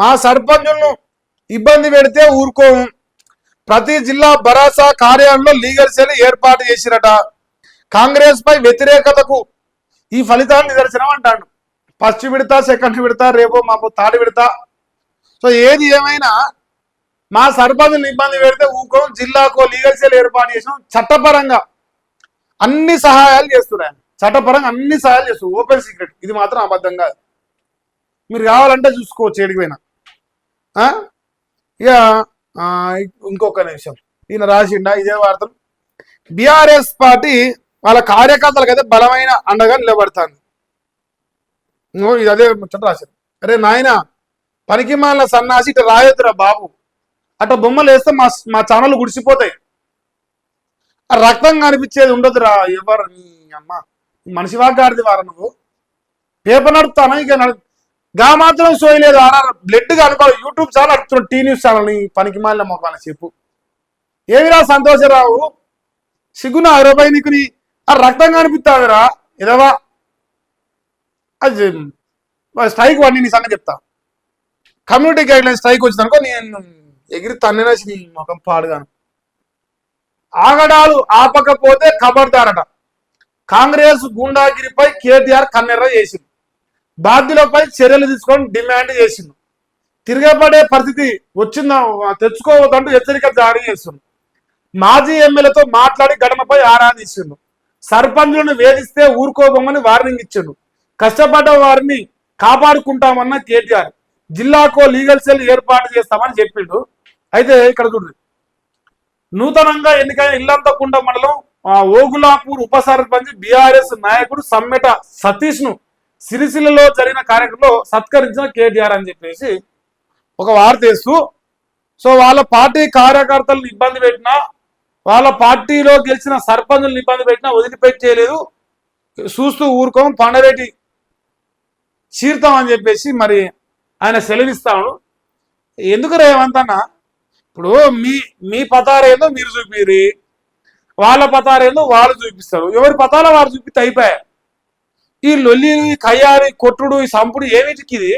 మా సర్పంచులను ఇబ్బంది పెడితే ఊరుకోము. ప్రతి జిల్లా భరోసా కార్యాలయంలో లీగల్ సెల్ ఏర్పాటు చేసిరట. కాంగ్రెస్ పై వ్యతిరేకతకు ఈ ఫలితాలు నిదర్శనం అంటాడు. ఫస్ట్ విడత, సెకండ్ విడత, రేపో మాపో థర్డ్ విడత. సో ఏది ఏమైనా మా సర్పంచులను ఇబ్బంది పెడితే ఊరుకోం, జిల్లాకు లీగల్ సెల్ ఏర్పాటు చేసినాం. చట్టపరంగా అన్ని సహాయాలు చేస్తున్నాయి. చట్టపరంగా అన్ని సహాయాలు చేస్తూ ఓపెన్ సీక్రెట్, ఇది మాత్రం అబద్ధం కాదు. మీరు కావాలంటే చూసుకోవచ్చు ఏడిపోయినా. ఇక ఇంకొక నిమిషం, ఈయన రాసిండా ఇదే వార్తలు. బీఆర్ఎస్ పార్టీ వాళ్ళ కార్యకర్తలకు అయితే బలమైన అండగా నిలబడుతుంది. ఇది అదే ముచ్చట రాశారు. అరే నాయన పనికి మాల సన్నాసి ఇటు రాయొద్దురా బాబు, అట్లా బొమ్మలు వేస్తే మా ఛానల్ గుడిసిపోతాయి. ఆ రక్తం కనిపించేది ఉండదురా. ఎవరు అమ్మ మనిషి వాగాడిది వారా నువ్వు? పేపర్ నడుపుతాను ఇక గా మాత్రం సోయలేదు. బ్లడ్ కనుకో యూట్యూబ్ ఛానల్ నడుపుతున్నాడు, టీ న్యూస్ ఛానల్. నీ పనికి మాలిన మొక్కని చెప్పు. ఏమిరా సంతోషరావు, సిగ్గున 20 నీకు నీ ఆ రక్తం కనిపిస్తాదిరా ఎదవా. అది స్ట్రైక్ వాడిని నీ సంగతి చెప్తా. కమ్యూనిటీ గైడ్ లైన్ స్ట్రైక్ వచ్చిందనుకో నేను ఎగిరి తన్నేసి నీ ముఖం పాడుగాను. ఆగడాలు ఆపకపోతే ఖబర్దారట. కాంగ్రెస్ గూండాగిరిపై కేటీఆర్ కన్నెర్ర చేసింది. బాధ్యులపై చర్యలు తీసుకొని డిమాండ్ చేసింది. తిరగబడే పరిస్థితి వచ్చిందా తెచ్చుకోవద్దంటూ హెచ్చరిక జారీ చేస్తుంది. మాజీ ఎమ్మెల్యేతో మాట్లాడి ఘటనపై ఆరా తీసిండు. సర్పంచులను వేధిస్తే ఊరుకోబోమని వార్నింగ్ ఇచ్చిండు. కష్టపడ్డ వారిని కాపాడుకుంటామన్న కేటీఆర్ జిల్లాకో లీగల్ సెల్ ఏర్పాటు చేస్తామని చెప్పిండు. అయితే ఇక్కడ చూడండి, నూతనంగా ఎన్నికైన ఇల్లంతకుంట మండలం ఓగులాపూర్ ఉప సర్పంచ్ బీఆర్ఎస్ నాయకుడు సమ్మెట సతీష్ ను సిరిసిల్లలో జరిగిన కార్యక్రమంలో సత్కరించిన కేటీఆర్ అని చెప్పేసి ఒక వార్త వేస్తూ, సో వాళ్ళ పార్టీ కార్యకర్తలను ఇబ్బంది పెట్టినా, వాళ్ళ పార్టీలో గెలిచిన సర్పంచులను ఇబ్బంది పెట్టినా వదిలిపెట్టేయలేదు, చూస్తూ ఊరుకోం, పండబెట్టి చీరుతాం అని చెప్పేసి మరి ఆయన సెలవిస్తాడు. ఎందుకు రేవంతన్నా, ఇప్పుడు మీ పతారేందో మీరు చూపిరి, వాళ్ళ పతారేందో వాళ్ళు చూపిస్తారు. ఎవరి పతాల వారు చూపిస్తే అయిపోయాయి. ఈ లొల్లి, కయ్యారి, కొట్టుడు, ఈ సంపుడు ఏమిటికి ఇది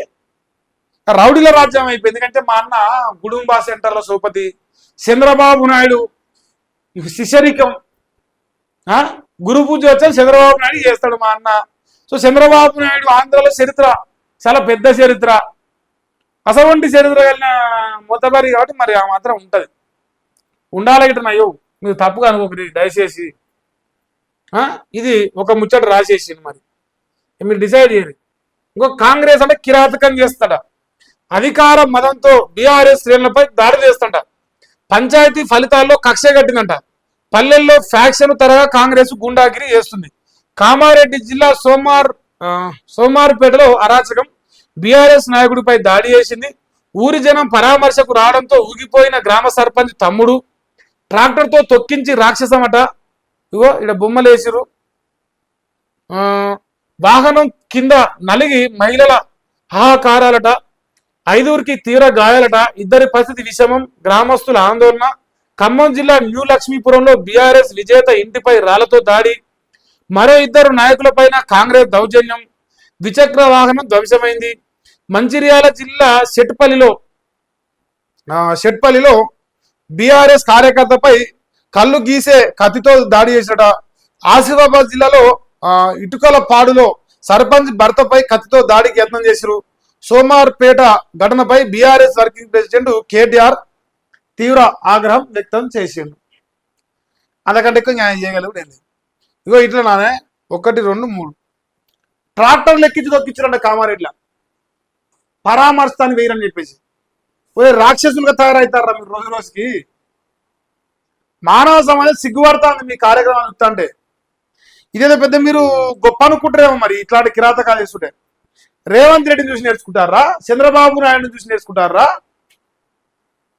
రౌడీల రాజ్యం అయిపోయింది. ఎందుకంటే మా అన్న గుడుంబా సెంటర్ల సోపతి, చంద్రబాబు నాయుడు శిష్యరికం, గురు పూజ వచ్చాను చంద్రబాబు నాయుడు చేస్తాడు మా అన్న. సో చంద్రబాబు నాయుడు ఆంధ్రలో చరిత్ర చాలా పెద్ద చరిత్ర, అసవంటి చరిత్ర కలిగిన మొత్తబారి కాబట్టి మరి ఆ మాత్రం ఉంటది. ఉండాలి గిట్ట అయ్యో మీరు తప్పుగా అనుకోకరి దయచేసి. ఇది ఒక ముచ్చట రాసేసింది, మరి మీరు డిసైడ్ చేయరు. ఇంకో కాంగ్రెస్ అంటే కిరాతకం చేస్తాడ, అధికార మదంతో బీఆర్ఎస్ శ్రేణులపై దాడి చేస్తాడ, పంచాయతీ ఫలితాల్లో కక్ష కట్టిందంట, పల్లెల్లో ఫ్యాక్షన్ తరగా కాంగ్రెస్ గుండాగిరి చేస్తుంది. కామారెడ్డి జిల్లా సోమార్పేటలో అరాచకం, బీఆర్ఎస్ నాయకుడిపై దాడి చేసింది. ఊరి జనం పరామర్శకు రావడంతో ఊగిపోయిన గ్రామ సర్పంచ్ తమ్ముడు ట్రాక్టర్తో తొక్కించి రాక్షసమట. ఇగో ఇక్కడ బొమ్మలు వేసిరు. వాహనం కింద నలిగి మహిళల హాహాకారాలట, 5గురికి తీవ్ర గాయాలట, ఇద్దరి పరిస్థితి విషమం, గ్రామస్తుల ఆందోళన. ఖమ్మం జిల్లా న్యూ లక్ష్మీపురంలో బీఆర్ఎస్ విజేత ఇంటిపై రాళ్లతో దాడి, మరో 2 నాయకులపైన కాంగ్రెస్ దౌర్జన్యం, ద్విచక్ర వాహనం ధ్వంసమైంది. మంచిర్యాల జిల్లా షెట్పల్లిలో బీఆర్ఎస్ కార్యకర్తపై కళ్ళు గీసే కత్తితో దాడి చేసినట. ఆసిఫాబాద్ జిల్లాలో ఇటుకల పాడులో సర్పంచ్ భర్తపై కత్తితో దాడికి యత్నం చేశారు. సోమార్పేట ఘటనపై బీఆర్ఎస్ వర్కింగ్ ప్రెసిడెంట్ కేటీఆర్ తీవ్ర ఆగ్రహం వ్యక్తం చేసిండు. అంతకంటే ఎక్కువ న్యాయం చేయగలిగాడు. ఇగో ఇట్లా నానే 1, 2, 3 ట్రాక్టర్లు ఎక్కించి తొక్కించారంట కామారెడ్డిలో, పరామర్శాన్ని వేయరని చెప్పేసి. రాక్షసులుగా తయారవుతారా మీరు రోజు రోజుకి? మానవ సమాజం సిగ్గుపడుతుంది మీ కార్యక్రమాలు చూస్తుంటే. ఇదేదో పెద్ద మీరు గొప్ప అనుకుంటారేమో మరి ఇట్లాంటి కిరాతకాలు చేస్తుంటే. రేవంత్ రెడ్డిని చూసి నేర్చుకుంటారా? చంద్రబాబు నాయుడుని చూసి నేర్చుకుంటారా?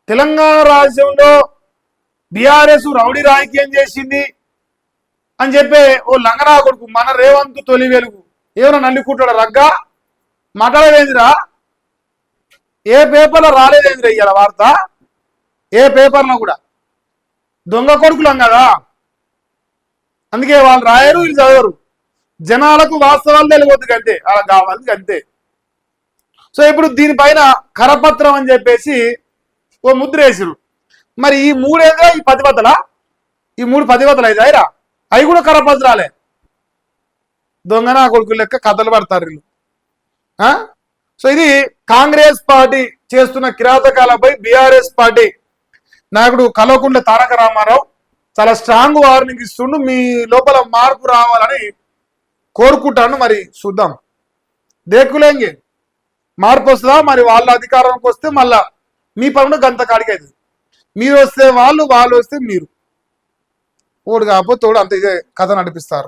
తెలంగాణ రాజ్యంలో బీఆర్ఎస్ రౌడీ రాజకీయం చేసింది అని చెప్పే ఓ లంగనా కొడుకు మన రేవంత్ తొలి వెలుగు ఏమైనా నల్లికుంటాడా? రగ్గా మాట్లాడేదిరా? ఏ పేపర్లో రాలేదేంద్రా ఇవాళ వార్త? ఏ పేపర్లో కూడా దొంగ కొడుకులం కదా, అందుకే వాళ్ళు రాయరు, వీళ్ళు చదవరు. జనాలకు వాస్తవాలు తెలియవద్దు అంతే, అలా కావాలి అంతే. సో ఇప్పుడు దీనిపైన కరపత్రం అని చెప్పేసి ఓ ముద్ర వేసిరు. మరి ఈ మూడేగా ఈ 10 బద్దలా, ఈ 3 10 బద్దలు అయితే అయిరా, అవి కూడా కరపత్రాలే. దొంగన కొడుకు లెక్క కథలు పడతారు వీళ్ళు. సో ఇది కాంగ్రెస్ పార్టీ చేస్తున్న కిరాతకాలపై బీఆర్ఎస్ పార్టీ నాయకుడు కల్వకుంట్ల తారక రామారావు చాలా స్ట్రాంగ్ వార్నింగ్ ఇస్తుండు. మీ లోపల మార్పు రావాలని కోరుకుంటాను. మరి చూద్దాం, దేకులేంగి మార్పు వస్తుందా? మరి వాళ్ళ అధికారంలోకి వస్తే మళ్ళా మీ పనులు గంత కాడికి అవుతుంది. మీరు వస్తే వాళ్ళు, వాళ్ళు వస్తే మీరు, ఓడు కాకపోతే తోడు అంత ఇదే కథ నడిపిస్తారు.